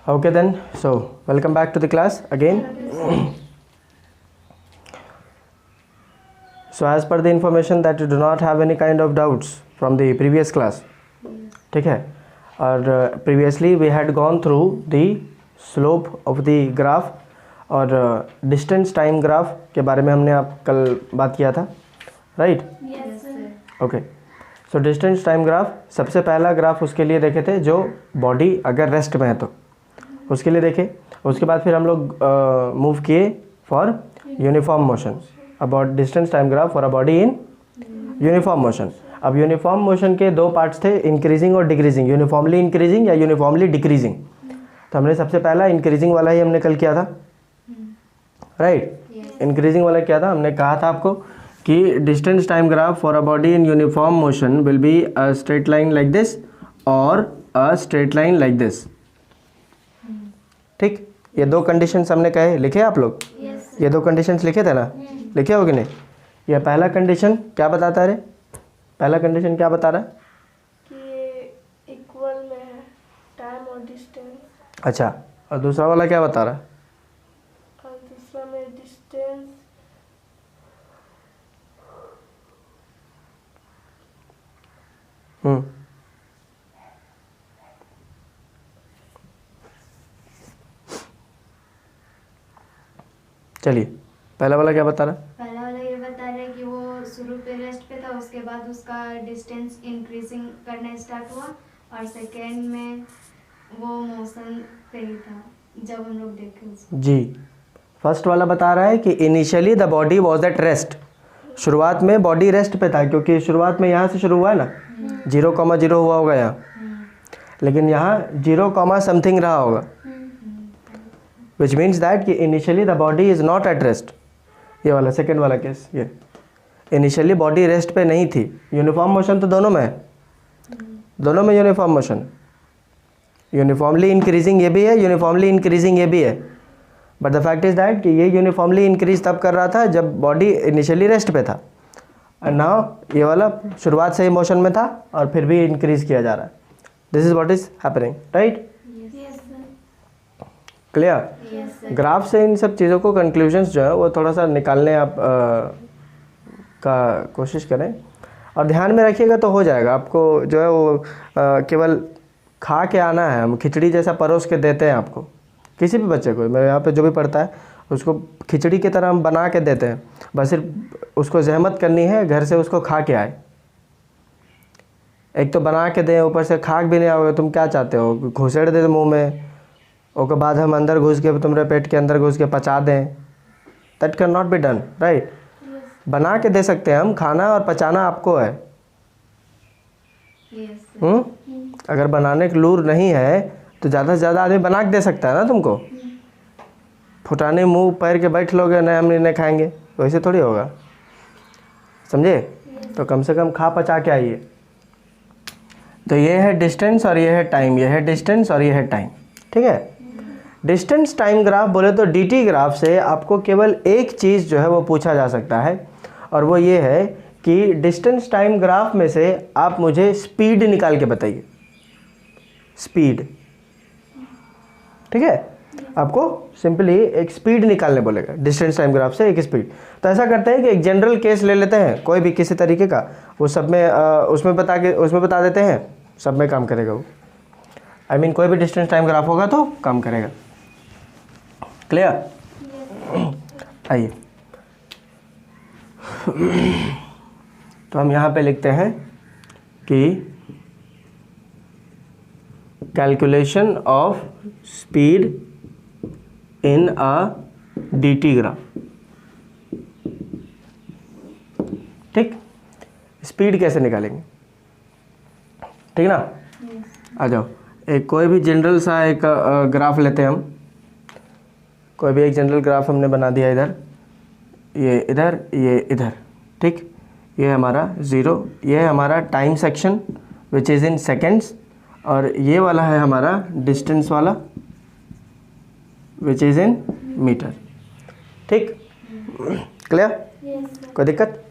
Okay then, so welcome back to the class again. So as per the information that you do not have any kind of doubts from the previous class, ठीक है, और previously we had gone through the slope of the graph और distance time graph के बारे में हमने आप कल बात किया था, right? Yes sir. Okay. So distance time graph सबसे पहला ग्राफ उसके लिए देखे थे जो बॉडी अगर रेस्ट में है तो उसके लिए देखे. उसके बाद फिर हम लोग मूव किए for uniform motion, about distance time graph for a body in uniform motion. अब यूनिफॉर्म मोशन के दो पार्ट्स थे, इंक्रीजिंग और डिक्रीजिंग, यूनिफॉर्मली इंक्रीजिंग या यूनिफॉर्मली डिक्रीजिंग. तो हमने सबसे पहला इंक्रीजिंग वाला ही हमने कल किया था, राइट? इंक्रीजिंग वाला क्या था, हमने कहा था आपको कि distance time graph for a body in uniform motion will be a straight line like this और a straight line like this. ठीक, ये दो कंडीशंस हमने कहे, लिखे आप लोग? ये दो कंडीशंस लिखे थे ना? लिखे हो कि नहीं? ये पहला कंडीशन क्या बताता है रे? पहला कंडीशन क्या बता रहा है कि इक्वल में है टाइम और डिस्टेंस. अच्छा, और दूसरा वाला क्या बता रहा है? और दूसरा में डिस्टेंस चलिए, पहला वाला क्या बता रहा है? पहला वाला ये बता रहा है कि वो शुरू पे रेस्ट पे था, उसके बाद उसका डिस्टेंस इंक्रीजिंग करना स्टार्ट हुआ, और सेकेंड में वो मोशन पे ही था जब हम लोग देखे उसको. जी, फर्स्ट वाला बता रहा है कि initially the body was at rest. शुरुआत में बॉडी रेस्ट पे था, क्योंकि शुरुआत में यहाँ से शुरू हुआ है ना, 0,0 हुआ होगा यहाँ, लेकिन यहाँ 0, समथिंग रहा होगा, विच मीन्स दैट कि initially the body is not at rest. ये वाला सेकेंड वाला केस, ये इनिशियली बॉडी रेस्ट पे नहीं थी. यूनिफॉर्म मोशन तो दोनों में है, दोनों में यूनिफॉर्म मोशन, यूनिफॉर्मली इंक्रीजिंग ये भी है, यूनिफॉर्मली इंक्रीजिंग ये भी है. But the fact is that कि ये यूनिफॉर्मली इंक्रीज तब कर रहा था जब बॉडी इनिशियली रेस्ट पे था, और नाउ ये वाला शुरुआत से ही मोशन में था और फिर भी इंक्रीज किया जा रहा है. This is what is happening, right? Clear? Graph से इन सब चीज़ों को कंक्लूजन्स जो है वो थोड़ा सा निकालने आप का कोशिश करें, और ध्यान में रखिएगा तो हो जाएगा. आपको जो है वो केवल खा के आना है. हम खिचड़ी जैसा परोस के देते हैं आपको, किसी भी बच्चे को, मेरे यहाँ पे जो भी पढ़ता है उसको खिचड़ी की तरह हम बना के देते हैं. बस सिर्फ उसको जहमत करनी है, घर से उसको खा के आए. एक तो बना के दें, ऊपर से खाक भी नहीं आओगे. तुम क्या चाहते हो, घुसेड़ दे मुंह में, उसके बाद हम अंदर घुस के तुम्हारे पेट के अंदर घुस के पचा दें? That can not be done, right? बना के दे सकते हैं हम, खाना और पचाना आपको है. अगर बनाने का लूर नहीं है तो ज़्यादा से ज़्यादा आदमी बना के दे सकता है ना तुमको. फुटाने मुंह पैर के बैठ लोगे, नहीं हम नहीं खाएंगे, वैसे थोड़ी होगा, समझे? तो कम से कम खा पचा के आइए. तो ये है डिस्टेंस और ये है टाइम, ये है डिस्टेंस और ये है टाइम, ठीक है? डिस्टेंस टाइम ग्राफ बोले तो डीटी ग्राफ से आपको केवल एक चीज़ जो है वो पूछा जा सकता है, और वो ये है कि डिस्टेंस टाइम ग्राफ में से आप मुझे स्पीड निकाल के बताइए. स्पीड, ठीक है? आपको सिंपली एक स्पीड निकालने बोलेगा डिस्टेंस टाइम ग्राफ से, एक स्पीड. तो ऐसा करते हैं कि एक जनरल केस ले लेते हैं, कोई भी किसी तरीके का, वो सब में उसमें बता देते हैं, सब में काम करेगा वो. आई मीन कोई भी डिस्टेंस टाइम ग्राफ होगा तो काम करेगा. क्लियर? आइए, तो हम यहाँ पे लिखते हैं कि calculation of speed in a DT graph. ठीक, स्पीड कैसे निकालेंगे, ठीक ना? आ जाओ, एक कोई भी जनरल सा एक ग्राफ लेते हैं हम. कोई भी एक जनरल ग्राफ हमने बना दिया, इधर ये, इधर ये, इधर. ठीक, ये हमारा 0, ये है हमारा time section which is in seconds, और ये वाला है हमारा डिस्टेंस वाला विच इज़ इन मीटर. ठीक, क्लियर? कोई दिक्कत?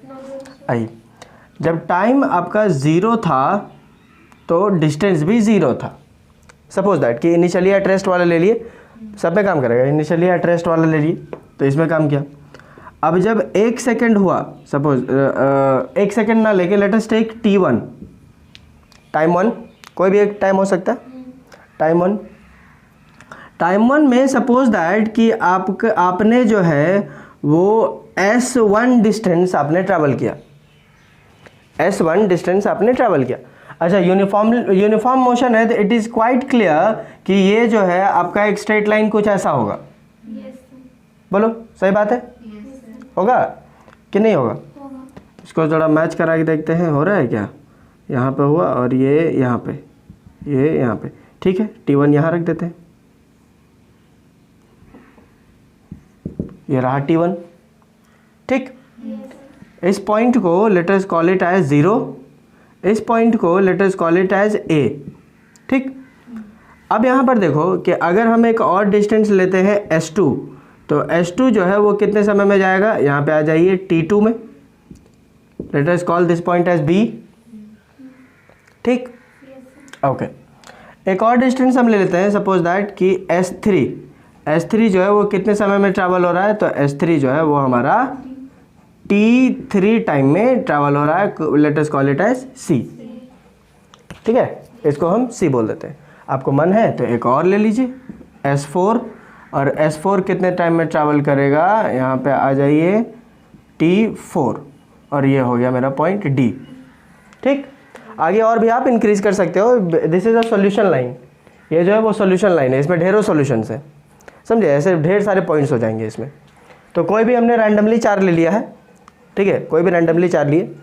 आइए, जब टाइम आपका 0 था तो डिस्टेंस भी 0 था. सपोज दैट कि इनिशियली एट रेस्ट वाला ले लिए, सब में काम करेगा, इनिशियली एट रेस्ट वाला ले लिए तो इसमें काम किया। अब जब 1 सेकेंड हुआ, सपोज 1 सेकेंड ना लेके late us take t1, time 1, कोई भी एक टाइम हो सकता है, टाइम 1 में सपोज दैट कि आपने जो है वो s1 डिस्टेंस आपने ट्रैवल किया, s1 डिस्टेंस आपने ट्रैवल किया। अच्छा, यूनिफॉर्म मोशन है तो इट इज़ क्वाइट क्लियर कि ये जो है आपका एक स्ट्रेट लाइन कुछ ऐसा होगा। बोलो सही बात है, होगा कि नहीं होगा? इसको थोड़ा मैच करा के देखते हैं, हो रहा है क्या? यहाँ पे हुआ और ये यहाँ पे, ये यहाँ पे, ठीक है। t1 यहाँ रख देते हैं, ये रहा t1, ठीक। इस पॉइंट को let us call it as 0, इस पॉइंट को let us call it as a, ठीक। अब यहाँ पर देखो कि अगर हम एक और डिस्टेंस लेते हैं s2, तो s2 जो है वो कितने समय में जाएगा? यहाँ पे आ जाइए t2 में, let us call this point as b, ठीक, ओके। एक और डिस्टेंस हम ले लेते हैं, सपोज दैट कि s3 जो है वो कितने समय में ट्रैवल हो रहा है? तो s3 जो है वो हमारा t3 टाइम में ट्रैवल हो रहा है, let us call it as c, ठीक है। इसको हम c बोल देते हैं। आपको मन है तो एक और ले लीजिए s4, और s4 कितने टाइम में ट्रैवल करेगा? यहाँ पे आ जाइए t4, और ये हो गया मेरा पॉइंट d, ठीक। आगे और भी आप इंक्रीज कर सकते हो, this is a solution line, ये जो है वो सॉल्यूशन लाइन है, इसमें ढेरों सॉल्यूशंस हैं, समझे? ऐसे ढेर सारे पॉइंट्स हो जाएंगे इसमें। तो कोई भी हमने रैंडमली 4 ले लिया है, ठीक है, कोई भी रैंडमली 4 लिए।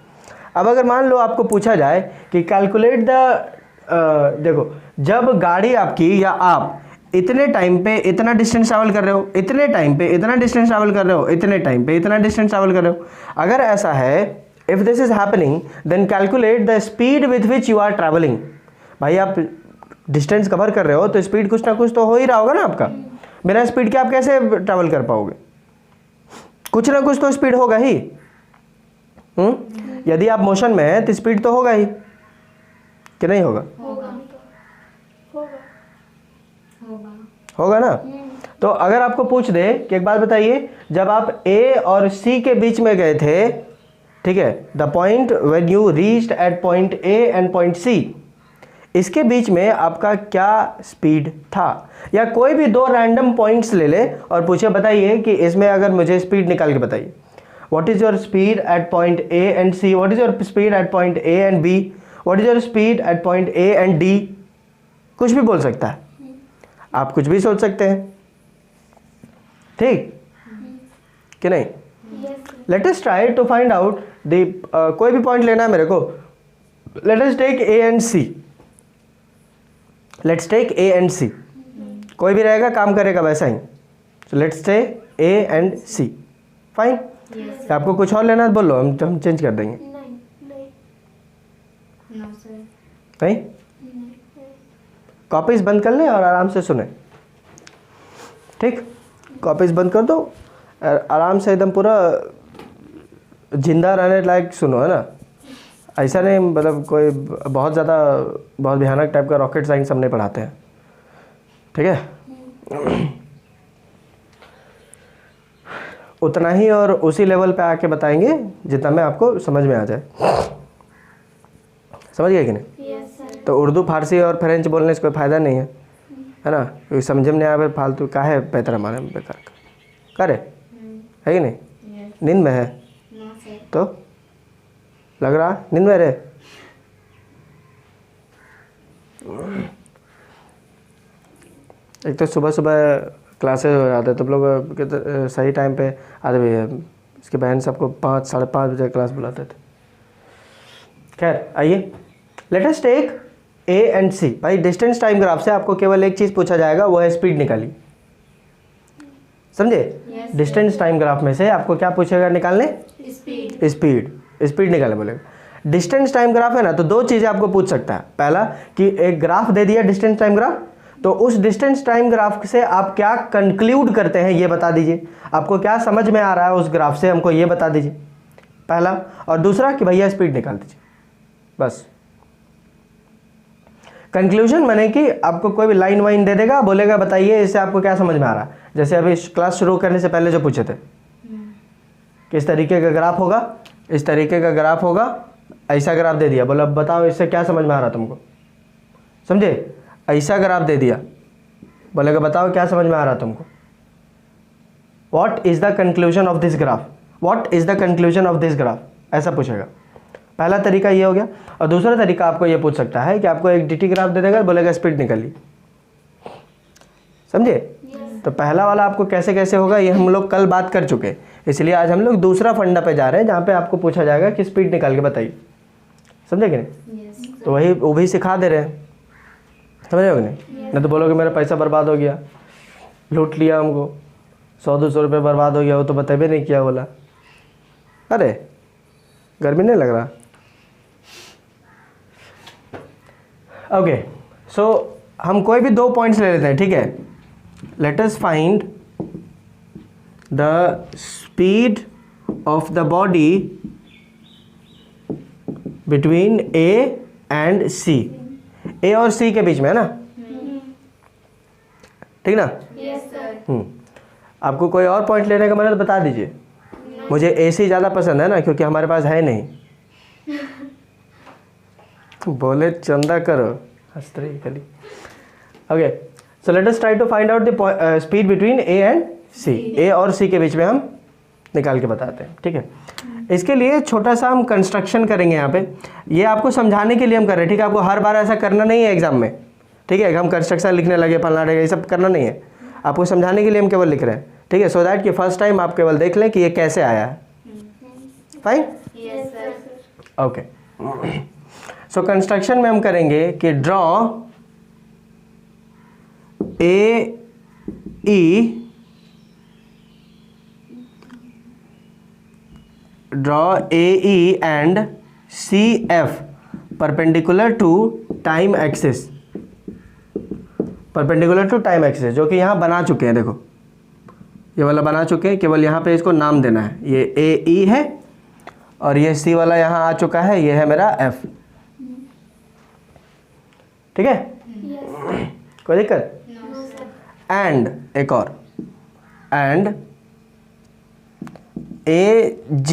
अब अगर मान लो आपको पूछा जाए कि कैलकुलेट द, देखो जब गाड़ी आपकी या आप इतने टाइम पे इतना डिस्टेंस ट्रैवल कर रहे हो, इतने टाइम पे इतना डिस्टेंस ट्रैवल कर रहे हो, इतने टाइम पे इतना डिस्टेंस ट्रैवल कर रहे हो, अगर ऐसा है, if this is happening then calculate the speed with which you are travelling. भाई आप डिस्टेंस कवर कर रहे हो तो स्पीड कुछ ना कुछ तो हो ही रहा होगा ना आपका, बिना स्पीड के आप कैसे ट्रैवल कर पाओगे? कुछ ना कुछ तो स्पीड होगा ही। यदि आप मोशन में है तो स्पीड तो होगा ही, कि नहीं होगा? होगा ना। तो अगर आपको पूछ दे कि एक बात बताइए, जब आप A और C के बीच में गए थे, ठीक है, the point when you reached eight point A and point C, इसके बीच में आपका क्या स्पीड था? या कोई भी 2 रैंडम पॉइंट्स ले ले और पूछे बताइए कि इसमें अगर मुझे स्पीड निकाल के बताइए, what is your speed at point A and C, what is your speed at point A and B, what is your speed at point A and D, कुछ भी बोल सकता है, आप कुछ भी सोच सकते हैं, ठीक कि नहीं? Let us try to find out the, कोई भी पॉइंट लेना है मेरे को, let us take A and C, let's take A and C, कोई भी रहेगा काम करेगा वैसा ही, so let's take A and C, fine. आपको कुछ और लेना है बोलो, हम चेंज कर देंगे। नहीं, कॉपीज बंद कर लें और आराम से सुने, ठीक, कॉपीज बंद कर दो, आराम से एकदम पूरा जिंदा रहने लायक सुनो, है ना? ऐसा नहीं मतलब कोई बहुत ज़्यादा बहुत भयानक टाइप का रॉकेट साइंस हम नहीं पढ़ाते हैं, ठीक है? उतना ही और उसी लेवल पे आके बताएंगे जितना में आपको समझ में आ जाए, समझ गए कि नहीं? तो उर्दू फारसी और फ्रेंच बोलने से कोई फ़ायदा नहीं है ना? क्योंकि समझ में नहीं आया फिर फालतू का है बेहतर हमारे बेकार करे, है कि नहीं? नींद में है तो लग रहा नींद में रहे। एक तो सुबह सुबह क्लासेस हो जाते, तुम लोग के सही टाइम पे आते भी है, इसके बहन सबको 5 साढ़े 5 बजे क्लास बुलाते थे। खैर आइए, let us take A and C। भाई डिस्टेंस टाइम ग्राफ से आपको केवल एक चीज़ पूछा जाएगा, वो है स्पीड निकालिए, समझे? डिस्टेंस टाइम ग्राफ में से आपको क्या पूछेगा निकालने? स्पीड निकालने बोलेगा। डिस्टेंस टाइम ग्राफ है ना, तो 2 चीज़ें आपको पूछ सकता है। पहला कि एक ग्राफ दे दिया डिस्टेंस टाइम ग्राफ, तो उस डिस्टेंस टाइम ग्राफ से आप क्या कंक्लूड करते हैं ये बता दीजिए, आपको क्या समझ में आ रहा है उस ग्राफ से हमको ये बता दीजिए, पहला। और दूसरा कि भैया स्पीड निकाल दीजिए, बस। कंक्लूजन माने कि आपको कोई भी लाइन वाइन दे देगा, बोलेगा बताइए इससे आपको क्या समझ में आ रहा है। जैसे अभी क्लास शुरू करने से पहले जो पूछे थे, किस तरीके का ग्राफ होगा, इस तरीके का ग्राफ होगा, ऐसा ग्राफ दे दिया, बोला बताओ इससे क्या समझ में आ रहा तुमको, समझे। ऐसा ग्राफ दे दिया, बोलेगा बताओ क्या समझ में आ रहा तुमको। What is the conclusion of this graph, what is the conclusion of this graph, ऐसा पूछेगा। पहला तरीका ये हो गया। और दूसरा तरीका आपको ये पूछ सकता है कि आपको एक dt ग्राफ दे देगा, बोलेगा स्पीड निकालिए, समझे। तो पहला वाला आपको कैसे कैसे होगा ये हम लोग कल बात कर चुके, इसलिए आज हम लोग दूसरा फंडा पे जा रहे हैं जहाँ पे आपको पूछा जाएगा कि स्पीड निकाल के बताइए, समझे कि नहीं। तो वही वो भी सिखा दे रहे हैं, समझ रहे हो कि नहीं तो बोलोगे मेरा पैसा बर्बाद हो गया, लूट लिया हमको, 100-200 रुपये बर्बाद हो गया, वो तो बताबे नहीं किया। बोला अरे गर्मी नहीं लग रहा। ओके सो हम कोई भी 2 पॉइंट्स ले लेते हैं, ठीक है। Let us find the speed of the body between A and C, A और सी के बीच में है ना, ठीक ना। Yes sir. आपको कोई और पॉइंट लेने का मन है तो बता दीजिए। मुझे ए सी ज़्यादा पसंद है ना, क्योंकि हमारे पास है नहीं। बोले चंदा करो हंसते खाली। Okay so let us try to find out the speed between A and C, A और सी के बीच में हम निकाल के बताते हैं, ठीक है। इसके लिए छोटा सा हम कंस्ट्रक्शन करेंगे यहाँ पे, ये आपको समझाने के लिए हम कर रहे हैं, ठीक है। आपको हर बार ऐसा करना नहीं है एग्जाम में, ठीक है। हम कंस्ट्रक्शन लिखने लगे फलना ये सब करना नहीं है, आपको समझाने के लिए हम केवल लिख रहे हैं, ठीक है। सो दैट कि फर्स्ट टाइम आप केवल देख लें कि ये कैसे आया है। Fine, yes sir. Okay so construction में हम करेंगे कि draw a E, draw AE and CF perpendicular to time axis, perpendicular to time axis, जो कि यहाँ बना चुके हैं। देखो ये वाला बना चुके हैं, केवल यहाँ पे इसको नाम देना है। ये AE है और ये C वाला यहाँ आ चुका है, ये है मेरा F, ठीक है। कोई दिक्कत। एंड एक और, and AG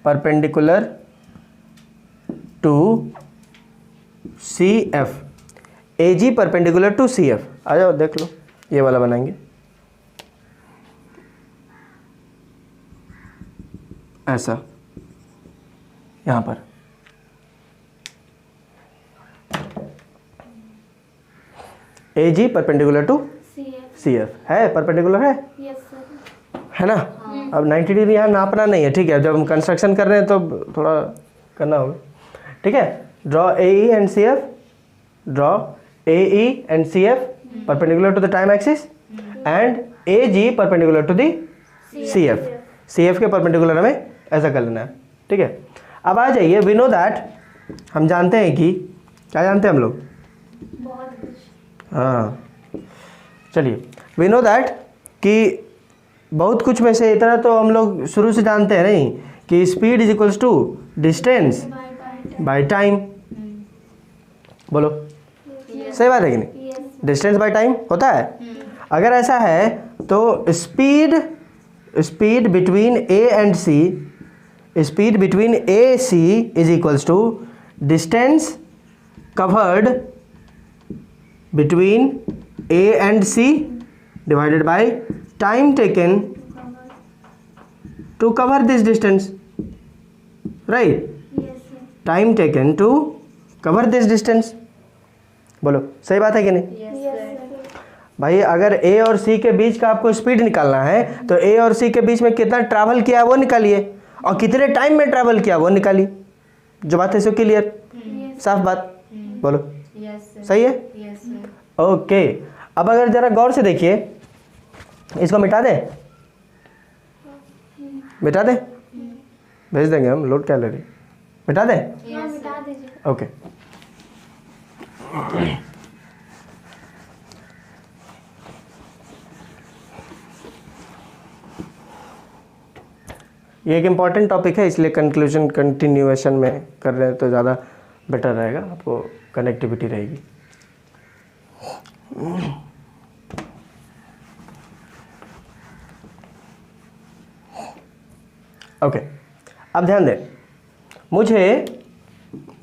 perpendicular to CF, AG perpendicular to CF। आ जाओ देख लो, ये वाला बनाएंगे ऐसा यहाँ पर। AG परपेंडिकुलर टू CF है, परपेंडिकुलर है, यस सर। है ना। अब 90 डिग्री यहाँ नापना नहीं है, ठीक है। जब हम कंस्ट्रक्शन कर रहे हैं तो थोड़ा करना होगा, ठीक है। Draw AE and CF, draw AE and CF perpendicular to the time axis and AG perpendicular to the CF, CF के परपेंडिकुलर हमें ऐसा कर लेना है, ठीक है। अब आ जाइए, वी नो दैट, हम जानते हैं कि क्या जानते हैं हम लोग, बहुत कुछ। हाँ चलिए, वी नो दैट कि बहुत कुछ में से इतना तो हम लोग शुरू से जानते हैं नहीं कि speed is equals to distance by time. बोलो सही बात है कि नहीं, यस डिस्टेंस बाय टाइम होता है। अगर ऐसा है तो speed between A and C, speed between A C is equals to distance covered between A and C divided by time taken to cover this distance, right? Yes sir. Time taken to cover this distance। बोलो सही बात है कि नहीं। Yes sir. भाई अगर A और C के बीच का आपको स्पीड निकालना है तो A और C के बीच में कितना ट्रैवल किया वो निकालिए और कितने टाइम में ट्रैवल किया वो निकालिए। जो बात है सो क्लियर, साफ बात। बोलो सही है। ओके अब अगर जरा गौर से देखिए, इसको मिटा दे, मिटा दे, भेज देंगे हम, लोड क्या ले रही, मिटा दे। हाँ, मिटा दीजिए। ओके ये एक इम्पॉर्टेंट टॉपिक है, इसलिए कंक्लूजन कंटिन्यूएशन में कर रहे हैं तो ज़्यादा बेटर रहेगा, आपको कनेक्टिविटी रहेगी। ओके, अब ध्यान दें, मुझे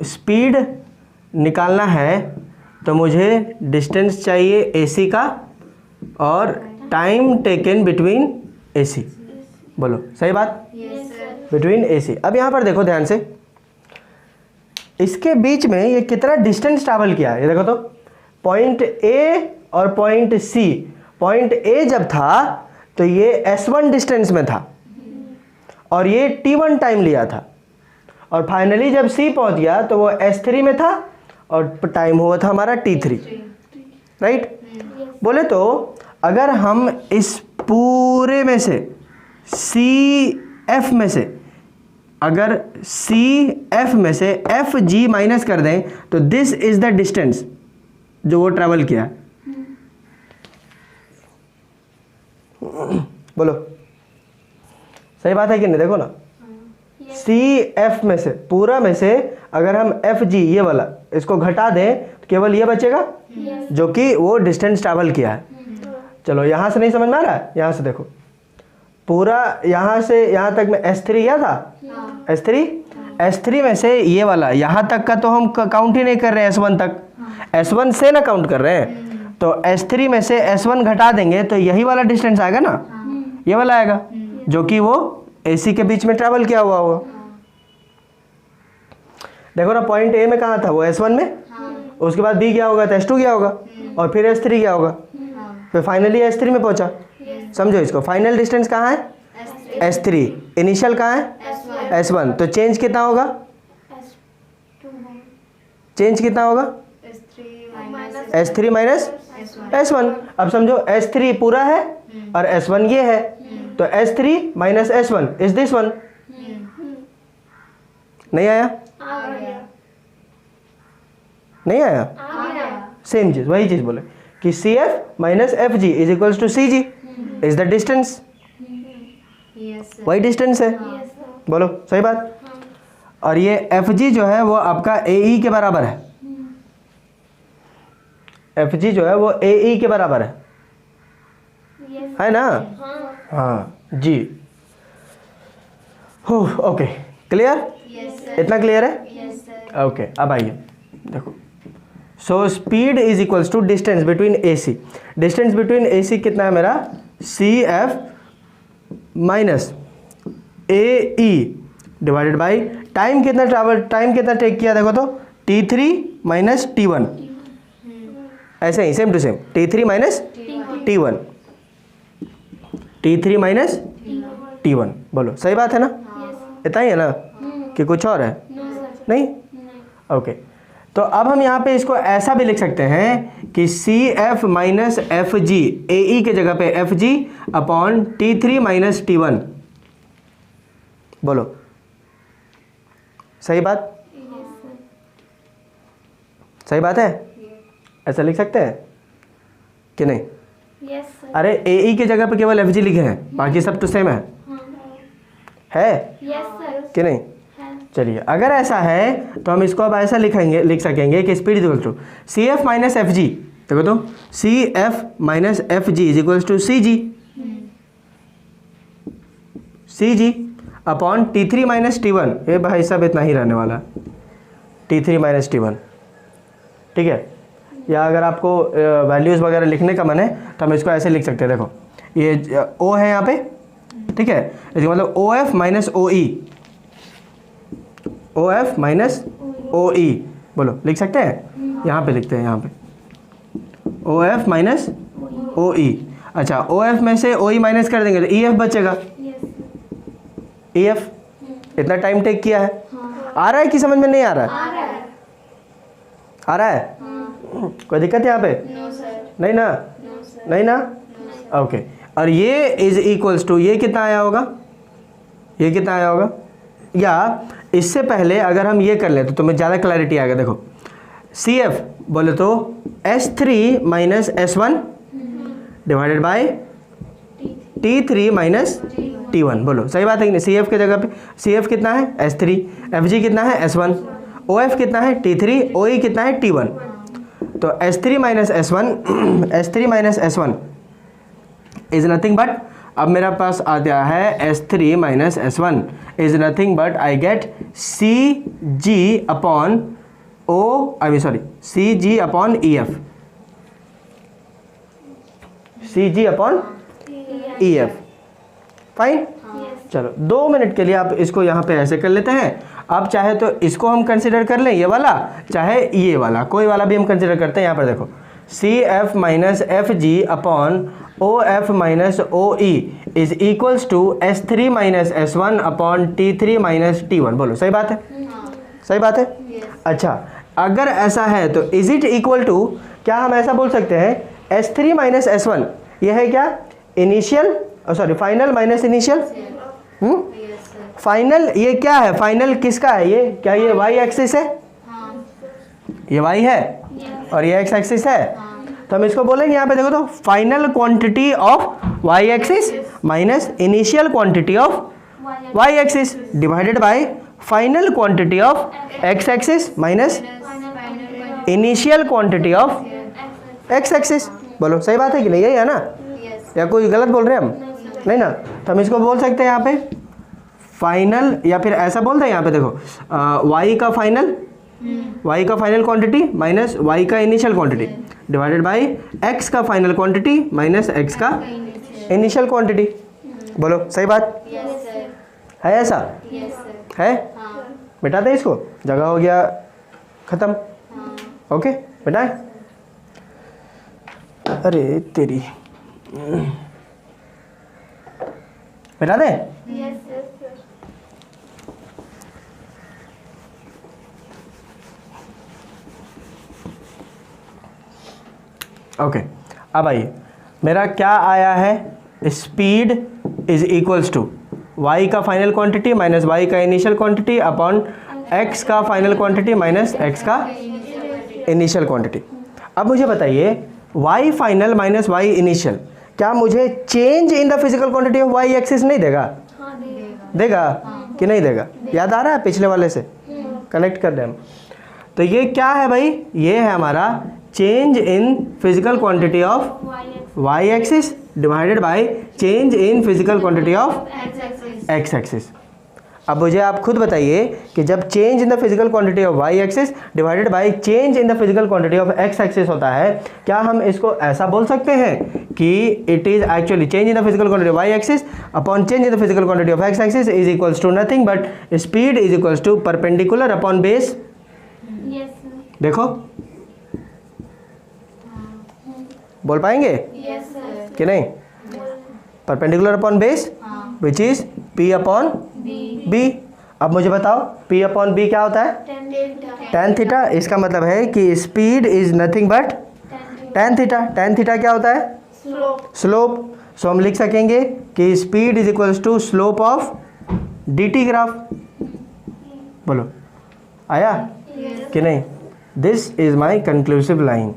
स्पीड निकालना है तो मुझे डिस्टेंस चाहिए AC का और टाइम टेकन बिटवीन AC। बोलो सही बात, यस सर। Between AC। अब यहाँ पर देखो ध्यान से, इसके बीच में ये कितना डिस्टेंस ट्रैवल किया है, ये देखो तो पॉइंट A और पॉइंट C। पॉइंट A जब था तो ये S1 डिस्टेंस में था और ये T1 टाइम लिया था, और फाइनली जब C पहुंच गया तो वो S3 में था और टाइम हुआ था हमारा T3, राइट। बोले तो अगर हम इस पूरे में से CF में से, अगर CF में से FG माइनस कर दें तो दिस इज द डिस्टेंस जो वो ट्रैवल किया। बोलो सही बात है कि नहीं, देखो ना, CF में से, पूरा में से अगर हम FG ये वाला इसको घटा दें तो केवल ये बचेगा जो कि वो डिस्टेंस ट्रैवल किया है। चलो यहाँ से नहीं समझ में आ रहा है, यहाँ से देखो, पूरा यहाँ से यहाँ तक में S3 गया था, S3 में से ये वाला यहाँ तक का तो हम काउंट ही नहीं कर रहे हैं, S1 तक, S1 से ना काउंट कर रहे हैं, तो S3 में से S1 घटा देंगे तो यही वाला डिस्टेंस आएगा ना, ये वाला आएगा जो कि वो AC के बीच में ट्रैवल किया हुआ होगा। देखो ना, पॉइंट A में कहाँ था वो, S1 में, उसके बाद B गया होगा तो S2 गया होगा और फिर S3 गया होगा, फिर फाइनली S3 में पहुंचा। समझो इसको, फाइनल डिस्टेंस कहाँ है, S3, इनिशियल कहाँ है, S1, तो चेंज कितना होगा, चेंज कितना होगा, S3 माइनस S1। अब समझो S3 पूरा है और S1 ये है, तो S3 minus S1 is this one. नहीं आया, नहीं आया, सेम चीज, वही चीज बोले कि CF minus FG is equals to CG is the distance, वही डिस्टेंस है। बोलो सही बात। और ये FG जो है वो आपका AE के बराबर है, FG जो है वो AE के बराबर है ना। हाँ जी, हो ओके, क्लियर, इतना क्लियर है। ओके, अब आइए देखो, so speed is equals to distance between AC। Distance between AC कितना है मेरा, CF minus AE divided by time कितना ट्रैवल, टाइम कितना टेक किया, देखो तो T3 माइनस T1, ऐसे ही same to same, T3 minus T1, T3 minus T1। बोलो सही बात है ना, इतना ही है ना कि कुछ और है, नहीं। ओके, तो अब हम यहाँ पे इसको ऐसा भी लिख सकते हैं कि CF माइनस FG, AE के जगह पे FG upon T3 minus T1। बोलो सही बात, सही बात है, ऐसा लिख सकते हैं कि नहीं। अरे AE की जगह पे केवल FG लिखे हैं, बाकी सब तो सेम है कि नहीं। चलिए, अगर ऐसा है तो हम इसको अब ऐसा लिख सकेंगे कि speed is equal to CF minus FG, देखो तो CF minus FG is equal to CG upon T3 minus T1। ये भाई साहब इतना ही रहने वाला, T3 माइनस T1, ठीक है। या अगर आपको वैल्यूज़ वगैरह लिखने का मन है तो हम इसको ऐसे लिख सकते हैं, देखो ये O है यहाँ पे, ठीक है, इसका मतलब OF minus OE, OF minus OE। बोलो लिख सकते हैं, यहाँ पे लिखते हैं, यहाँ पे OF माइनस OE। अच्छा, OF में से OE माइनस कर देंगे तो EF बचेगा, EF इतना टाइम टेक किया है। आ रहा है कि समझ में नहीं आ रहा है, आ रहा है, कोई दिक्कत है यहाँ पे, नहीं ना, नहीं ना, ओके। और ये इज इक्वल्स टू, ये कितना आया होगा, ये कितना आया होगा, या इससे पहले अगर हम ये कर लें तो तुम्हें ज़्यादा क्लैरिटी आएगा। देखो CF बोले तो S3 minus S1 divided by T3 minus T1। बोलो सही बात है कि नहीं? CF की जगह पे CF कितना है S3, FG कितना है S1, OF कितना है T3, OE कितना है T1। तो S3 minus S1 S3 minus S1 is nothing but, अब मेरा पास आ गया है S3 minus S1 is nothing but I get CG upon CG upon EF, CG upon EF। Fine, चलो 2 मिनट के लिए आप इसको यहाँ पे ऐसे कर लेते हैं। आप चाहे तो इसको हम कंसिडर कर लें, ये वाला, चाहे ये वाला, कोई वाला भी हम कंसिडर करते हैं। यहाँ पर देखो CF minus FG upon OF minus OE is equals to S3 minus S1 upon T3 minus T1। बोलो सही बात है? सही बात है? अच्छा, अगर ऐसा है तो इज इट इक्वल टू, क्या हम ऐसा बोल सकते हैं S3 माइनस S1 ये है क्या initial, sorry final minus initial. Final ये क्या है? फाइनल किसका है? ये क्या ये y एक्सिस है? ये y है और ये x एक्सिस है। तो हम इसको बोलेंगे यहाँ पे देखो तो final quantity of y axis minus initial quantity of y axis divided by final quantity of x axis minus initial quantity of x axis. बोलो सही बात है कि नहीं? यही है ना? या कोई गलत बोल रहे हैं हम? नहीं ना? तो हम इसको बोल सकते हैं यहाँ पे फाइनल, या फिर ऐसा बोलते हैं यहाँ पे देखो y का फाइनल क्वांटिटी माइनस y का initial quantity divided by x का फाइनल क्वांटिटी माइनस x का इनिशियल क्वांटिटी। बोलो सही बात है? ऐसा है? मिटाते हैं इसको, जगह हो गया खत्म। ओके मिटाएं। अरे तेरी, मिटा दें? ओके अब आइए, मेरा क्या आया है? Speed is equals to y का फाइनल क्वांटिटी माइनस y का इनिशियल क्वांटिटी अपॉन x का फाइनल क्वांटिटी माइनस x का इनिशियल क्वांटिटी। अब मुझे बताइए y final minus y initial क्या मुझे change in the physical quantity of y axis नहीं देगा? देगा कि नहीं देगा? याद आ रहा है पिछले वाले से? कनेक्ट कर दें हम। तो ये क्या है भाई? ये है हमारा change in physical quantity of y axis divided by change in physical quantity of x axis. अब मुझे आप खुद बताइए कि जब change in the physical quantity of y axis divided by change in the physical quantity of x axis होता है, क्या हम इसको ऐसा बोल सकते हैं कि it is actually change in the physical quantity of y axis upon change in the physical quantity of x axis is equals to nothing but speed is equals to perpendicular upon base. देखो बोल पाएंगे कि नहीं? Perpendicular upon base which is p upon b। अब मुझे बताओ p upon b क्या होता है? tan theta. इसका मतलब है कि speed is nothing but tan theta. tan theta क्या होता है? स्लोप। सो हम लिख सकेंगे कि speed is equals to slope of dt graph. बोलो आया कि नहीं? This is my conclusive line.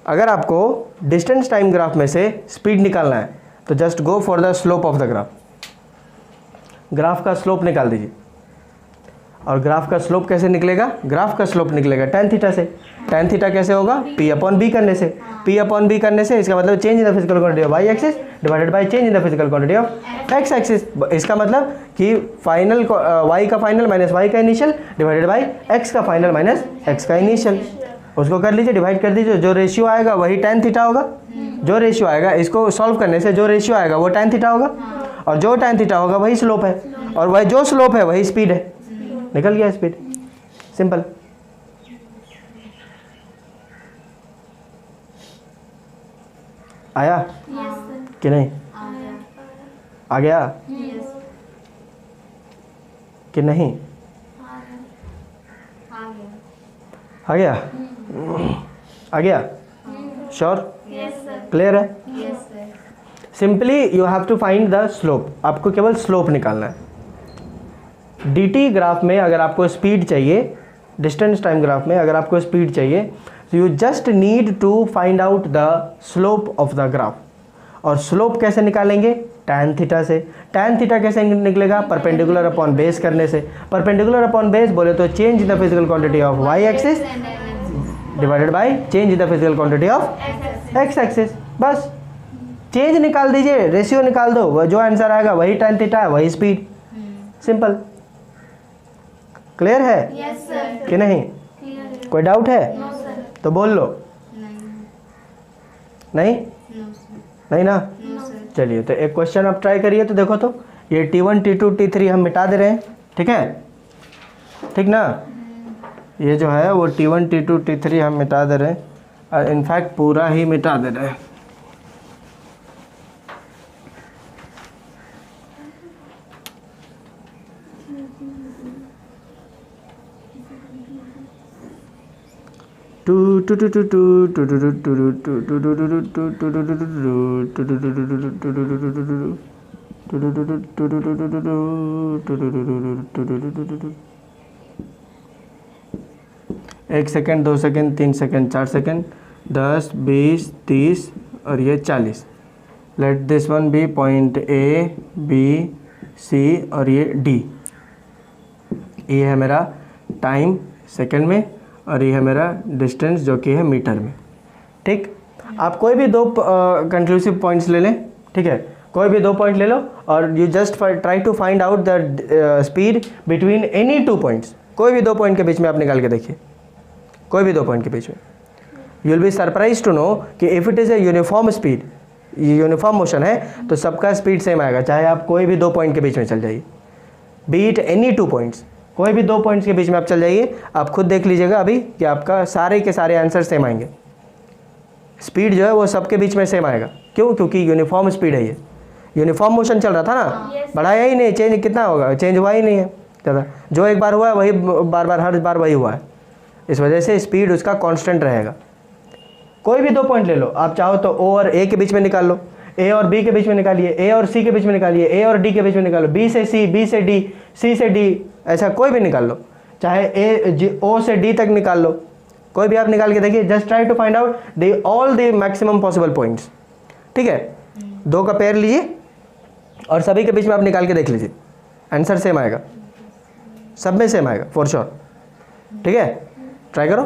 अगर आपको डिस्टेंस टाइम ग्राफ में से स्पीड निकालना है तो just go for the slope of the graph. Graph का स्लोप निकाल दीजिए। और ग्राफ का स्लोप कैसे निकलेगा? ग्राफ का स्लोप निकलेगा tan थीटा से। tan थीटा कैसे होगा? p अपॉन b करने से। p अपॉन b करने से इसका मतलब change in the physical quantity of y axis divided by change in the physical quantity of x axis. इसका मतलब कि फाइनल y का फाइनल माइनस y का इनिशियल डिवाइडेड बाय x का फाइनल माइनस x का इनिशियल। उसको कर लीजिए, डिवाइड कर दीजिए, जो रेशियो आएगा वही tan थीटा होगा। जो रेशियो आएगा इसको सॉल्व करने से जो रेशियो आएगा वो tan थीटा होगा, और जो tan थीटा होगा वही स्लोप है, और वही जो स्लोप है वही स्पीड है। निकल गया स्पीड, सिंपल। आया कि नहीं? आ गया कि नहीं? आ गया? आ गया? श्योर? क्लियर है? Simply you have to find the slope. आपको केवल स्लोप निकालना है। dt ग्राफ में अगर आपको स्पीड चाहिए, डिस्टेंस टाइम ग्राफ में अगर आपको स्पीड चाहिए, तो you just need to find out the slope of the graph. और स्लोप कैसे निकालेंगे, tan थीटा से। tan थीटा कैसे निकलेगा, परपेंडिकुलर अपॉन बेस करने से। परपेंडिकुलर अपॉन बेस बोले तो change in the physical quantity of y axis divided by change in the physical quantity of x axis. बस चेंज निकाल दीजिए, रेशियो निकाल दो, वो जो आंसर आएगा वही tan थीटा है, वही स्पीड। सिंपल। क्लियर है यस सर। कि नहीं? कोई डाउट है नो सर। तो बोल लो। नहीं नो सर। नहीं ना? No sir. चलिए तो एक क्वेश्चन आप ट्राई करिए तो देखो तो, ये T1 T2 T3 हम मिटा दे रहे हैं, ठीक है, ठीक ना? ये जो है वो T1 T2 T3 हम मिटा दे रहे हैं, और इनफैक्ट पूरा ही मिटा दे रहे हैं। एक सेकेंड, 2 सेकेंड, 3 सेकेंड, 4 सेकेंड, 10, 20, 30 और ये 40। Let this one be point A B C और ये डी। ये है मेरा टाइम सेकेंड में और ये है मेरा डिस्टेंस जो कि है मीटर में। ठीक, आप कोई भी दो कंक्लूसिव पॉइंट्स ले लें, ठीक है, कोई भी 2 पॉइंट ले लो और you just try to find out the speed between any 2 points. कोई भी 2 पॉइंट के बीच में आप निकाल के देखिए, कोई भी 2 पॉइंट के बीच में। You will be surprise to know कि if it is a uniform speed, uniform motion है तो सबका स्पीड सेम आएगा, चाहे आप कोई भी 2 पॉइंट के बीच में चल जाइए, बीट एनी 2 पॉइंट्स। कोई भी 2 पॉइंट्स के बीच में आप चल जाइए, आप खुद देख लीजिएगा अभी कि आपका सारे के सारे आंसर सेम आएंगे। स्पीड जो है वो सबके बीच में सेम आएगा। क्यों? क्योंकि यूनिफॉर्म स्पीड है, ये यूनिफॉर्म मोशन चल रहा था ना, बढ़ाया ही नहीं, चेंज कितना होगा, चेंज हुआ ही नहीं है ज़्यादा, जो एक बार हुआ है वही बार बार हर बार वही हुआ है, इस वजह से स्पीड उसका कांस्टेंट रहेगा। कोई भी 2 पॉइंट ले लो, आप चाहो तो ओ और ए के बीच में निकाल लो, ए और बी के बीच में निकालिए, ए और सी के बीच में निकालिए, ए और डी के बीच में निकालो, बी से सी, बी से डी, सी से डी, ऐसा कोई भी निकाल लो, चाहे ओ से डी तक निकाल लो, कोई भी आप निकाल के देखिए। Just try to find out the all the maximum possible points, ठीक है। 2 का पेयर लीजिए और सभी के बीच में आप निकाल के देख लीजिए, आंसर सेम आएगा, सब में सेम आएगा फॉर श्योर, ठीक है। ट्राई करो।